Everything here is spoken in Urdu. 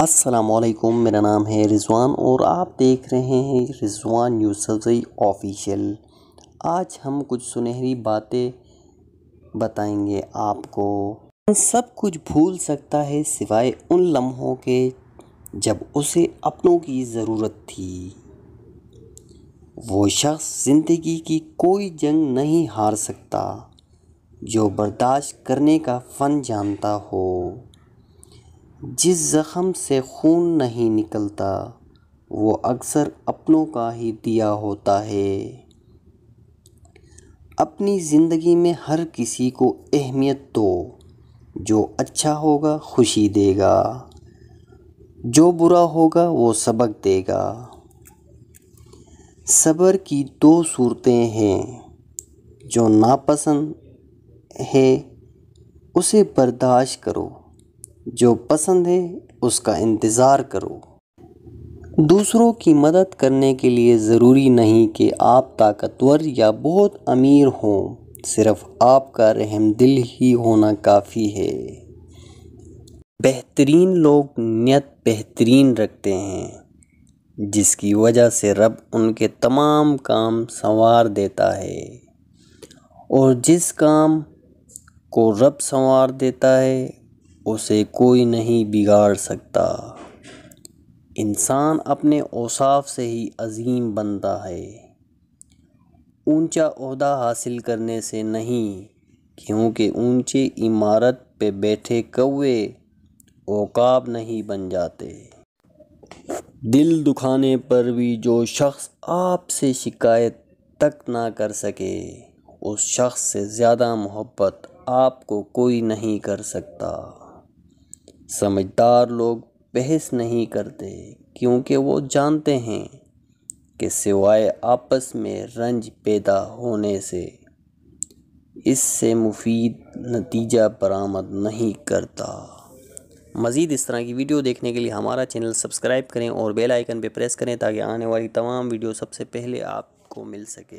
السلام علیکم، میرا نام ہے رضوان اور آپ دیکھ رہے ہیں رضوان یوسفزئی آفیشیل۔ آج ہم کچھ سنہری باتیں بتائیں گے آپ کو۔ سب کچھ بھول سکتا ہے سوائے ان لمحوں کے جب اسے اپنوں کی ضرورت تھی۔ وہ شخص زندگی کی کوئی جنگ نہیں ہار سکتا جو برداشت کرنے کا فن جانتا ہو۔ جس زخم سے خون نہیں نکلتا وہ اکثر اپنوں کا ہی دیا ہوتا ہے۔ اپنی زندگی میں ہر کسی کو اہمیت دو، جو اچھا ہوگا خوشی دے گا، جو برا ہوگا وہ سبق دے گا۔ صبر کی دو صورتیں ہیں، جو ناپسند ہے اسے برداشت کرو، جو پسند ہے اس کا انتظار کرو۔ دوسروں کی مدد کرنے کے لیے ضروری نہیں کہ آپ طاقتور یا بہت امیر ہوں، صرف آپ کا رحم دل ہی ہونا کافی ہے۔ بہترین لوگ نیت بہترین رکھتے ہیں، جس کی وجہ سے رب ان کے تمام کام سنوار دیتا ہے، اور جس کام کو رب سنوار دیتا ہے اسے کوئی نہیں بگاڑ سکتا۔ انسان اپنے اوصاف سے ہی عظیم بنتا ہے، اونچا عہدہ حاصل کرنے سے نہیں، کیونکہ اونچی عمارت پہ بیٹھے کوے عقاب نہیں بن جاتے۔ دل دکھانے پر بھی جو شخص آپ سے شکایت تک نہ کر سکے، اس شخص سے زیادہ محبت آپ کو کوئی نہیں کر سکتا۔ سمجھدار لوگ بحث نہیں کرتے، کیونکہ وہ جانتے ہیں کہ سوائے آپس میں رنج پیدا ہونے سے اس سے مفید نتیجہ برآمد نہیں کرتا۔ مزید اس طرح کی ویڈیو دیکھنے کے لیے ہمارا چینل سبسکرائب کریں اور بیل آئیکن پہ پریس کریں تاکہ آنے والی تمام ویڈیو سب سے پہلے آپ کو مل سکے۔